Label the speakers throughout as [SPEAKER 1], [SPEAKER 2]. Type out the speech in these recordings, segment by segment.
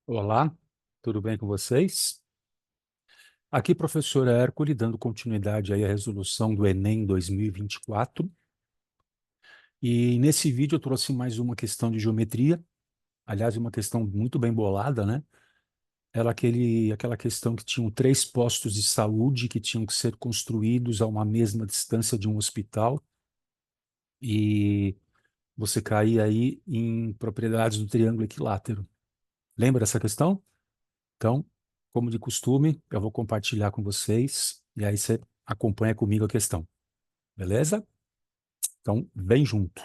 [SPEAKER 1] Olá, tudo bem com vocês? Aqui, professora Hércules, dando continuidade aí à resolução do Enem 2024. E nesse vídeo eu trouxe mais uma questão de geometria, aliás, uma questão muito bem bolada, né? Aquela questão que tinham 3 postos de saúde que tinham que ser construídos a uma mesma distância de um hospital, e você caía aí em propriedades do triângulo equilátero. Lembra dessa questão? Então, como de costume, eu vou compartilhar com vocês e aí você acompanha comigo a questão, beleza? Então, vem junto.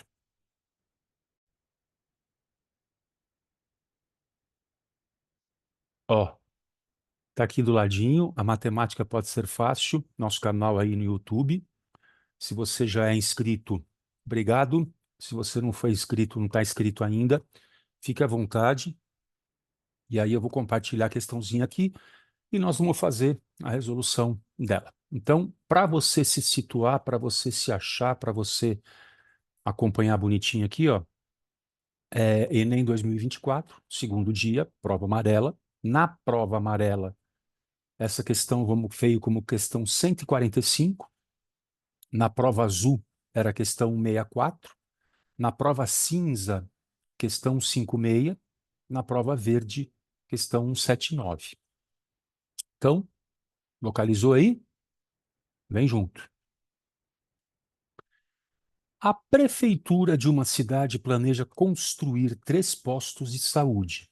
[SPEAKER 1] Ó, tá aqui do ladinho, a matemática pode ser fácil, nosso canal aí no YouTube. Se você já é inscrito, obrigado. Se você não foi inscrito, não está inscrito ainda, fique à vontade. E aí eu vou compartilhar a questãozinha aqui e nós vamos fazer a resolução dela. Então, para você se situar, para você se achar, para você acompanhar bonitinho aqui, ó, Enem 2024, segundo dia, prova amarela. Na prova amarela, essa questão veio como questão 145. Na prova azul, era a questão 164. Na prova cinza, questão 56. Na prova verde, questão 179. Então, localizou aí? Vem junto. A prefeitura de uma cidade planeja construir 3 postos de saúde.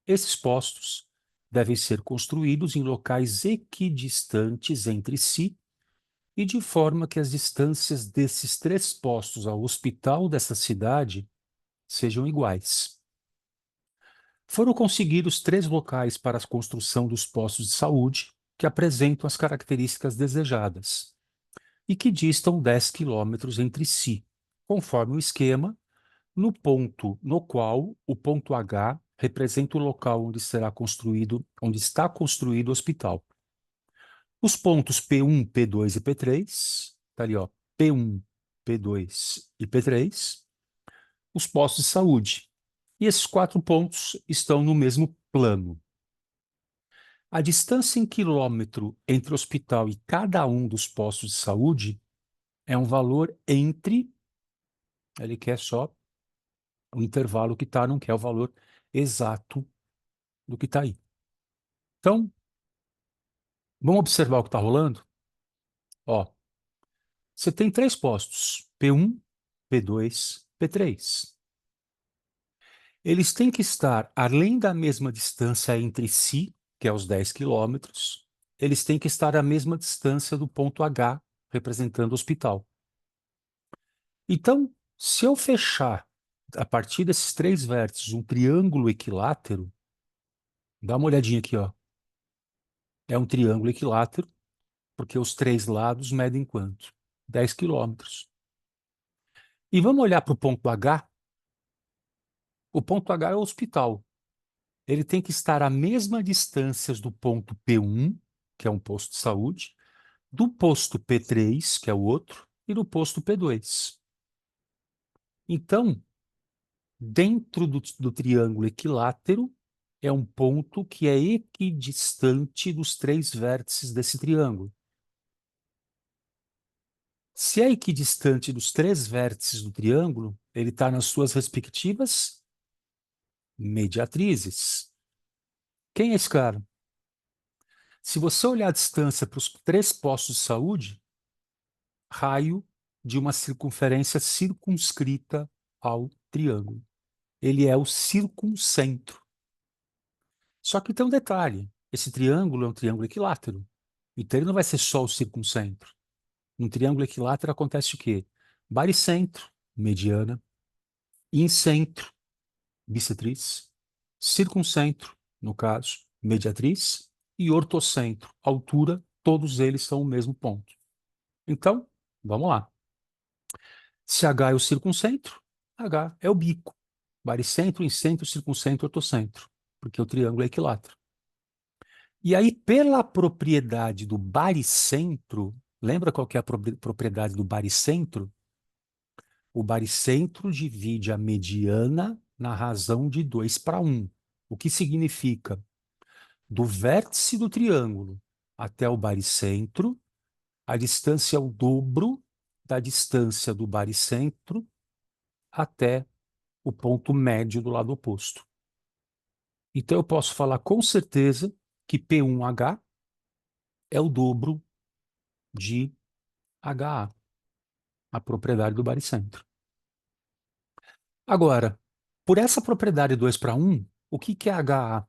[SPEAKER 1] Esses postos devem ser construídos em locais equidistantes entre si e de forma que as distâncias desses 3 postos ao hospital dessa cidade sejam iguais. Foram conseguidos 3 locais para a construção dos postos de saúde que apresentam as características desejadas e que distam 10 quilômetros entre si, conforme o esquema, no ponto no qual o ponto H representa o local onde está construído o hospital. Os pontos P1, P2 e P3, tá ali, ó, P1, P2 e P3, os postos de saúde. E esses 4 pontos estão no mesmo plano. A distância em quilômetro entre o hospital e cada um dos postos de saúde é um valor entre, ele quer só o intervalo que está, não quer o valor exato do que está aí. Então, vamos observar o que está rolando? Ó, você tem 3 postos, P1, P2, P3. Eles têm que estar além da mesma distância entre si, que é os 10 quilômetros, eles têm que estar à mesma distância do ponto H, representando o hospital. Então, se eu fechar, a partir desses 3 vértices, um triângulo equilátero, dá uma olhadinha aqui, ó. É um triângulo equilátero, porque os 3 lados medem quanto? 10 quilômetros. E vamos olhar para o ponto H. O ponto H é o hospital. Ele tem que estar à mesma distância do ponto P1, que é um posto de saúde, do posto P3, que é o outro, e do posto P2. Então, dentro do triângulo equilátero, é um ponto que é equidistante dos 3 vértices desse triângulo. Se é equidistante dos 3 vértices do triângulo, ele está nas suas respectivas mediatrizes. Quem é esse cara? Se você olhar a distância para os 3 postos de saúde, raio de uma circunferência circunscrita ao triângulo. Ele é o circuncentro. Só que tem um detalhe: esse triângulo é um triângulo equilátero. Então ele não vai ser só o circuncentro. No triângulo equilátero acontece o quê? Baricentro, mediana, incentro, bissetriz, circuncentro, no caso, mediatriz, e ortocentro, altura, todos eles são o mesmo ponto. Então, vamos lá. Se H é o circuncentro, H é o bico. Baricentro, incentro, circuncentro, ortocentro, porque o triângulo é equilátero. E aí, pela propriedade do baricentro, lembra qual que é a propriedade do baricentro? O baricentro divide a mediana na razão de 2 para 1. o que significa do vértice do triângulo até o baricentro, a distância é o dobro da distância do baricentro até o ponto médio do lado oposto. Então, eu posso falar com certeza que P1H é o dobro de HA, a propriedade do baricentro. Agora, por essa propriedade 2:1, o que é HA?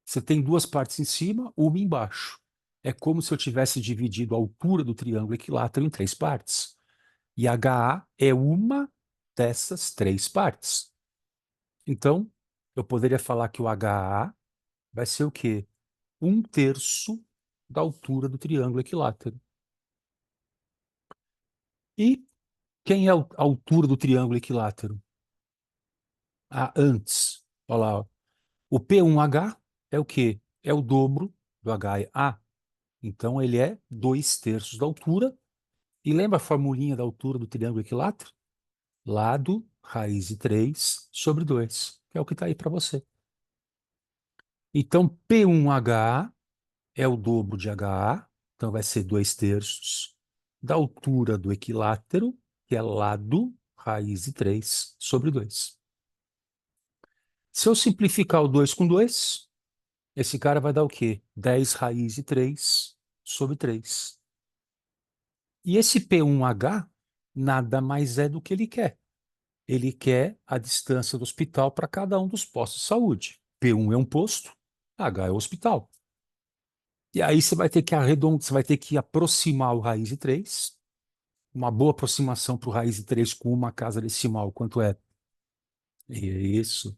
[SPEAKER 1] Você tem duas partes em cima, uma embaixo. É como se eu tivesse dividido a altura do triângulo equilátero em três partes. E HA é uma dessas três partes. Então, eu poderia falar que o HA vai ser o quê? 1/3 da altura do triângulo equilátero. E quem é a altura do triângulo equilátero? Antes. Olha lá. Ó. O P1H é o quê? É o dobro do HA. Então, ele é 2/3 da altura. E lembra a formulinha da altura do triângulo equilátero? Lado raiz de 3 sobre 2, que é o que está aí para você. Então, P1HA é o dobro de HA, então vai ser 2/3 da altura do equilátero, que é lado raiz de 3 sobre 2. Se eu simplificar o 2 com 2, esse cara vai dar o quê? 10 raiz de 3 sobre 3. E esse P1H nada mais é do que ele quer. Ele quer a distância do hospital para cada um dos postos de saúde. P1 é um posto, H é o hospital. E aí você vai ter que arredondar, você vai ter que aproximar o raiz de 3. Uma boa aproximação para o raiz de 3 com uma casa decimal, quanto é? Isso.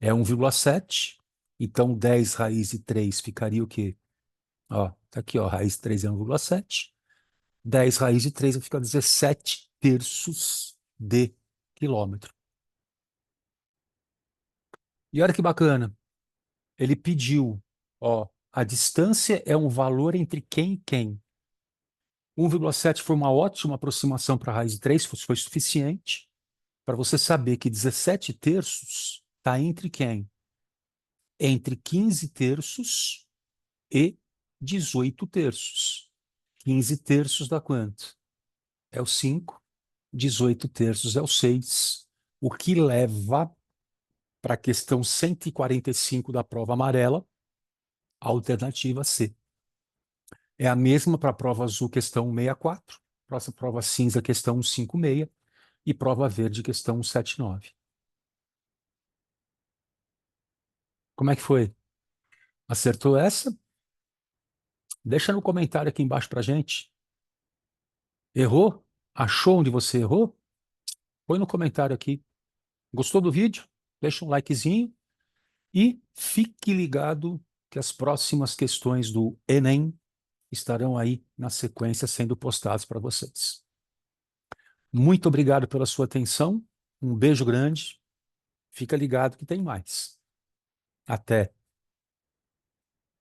[SPEAKER 1] É 1,7. Então, 10 raiz de 3 ficaria o quê? Ó, tá aqui, ó, raiz de 3 é 1,7. 10 raiz de 3 vai ficar 17/3 de quilômetro. E olha que bacana. Ele pediu, ó, a distância é um valor entre quem e quem. 1,7 foi uma ótima aproximação para a raiz de 3, foi suficiente para você saber que 17/3 está entre quem? Entre 15/3 e 18/3. 15/3 dá quanto? É o 5, 18/3 é o 6, o que leva para a questão 145 da prova amarela, a alternativa C. É a mesma para a prova azul, questão 164, próxima prova cinza, questão 156 e prova verde, questão 179. Como é que foi? Acertou essa? Deixa no comentário aqui embaixo para gente. Errou? Achou onde você errou? Põe no comentário aqui. Gostou do vídeo? Deixa um likezinho e fique ligado que as próximas questões do Enem estarão aí na sequência sendo postadas para vocês. Muito obrigado pela sua atenção. Um beijo grande. Fica ligado que tem mais. Até.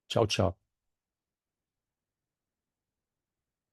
[SPEAKER 1] Tchau, tchau.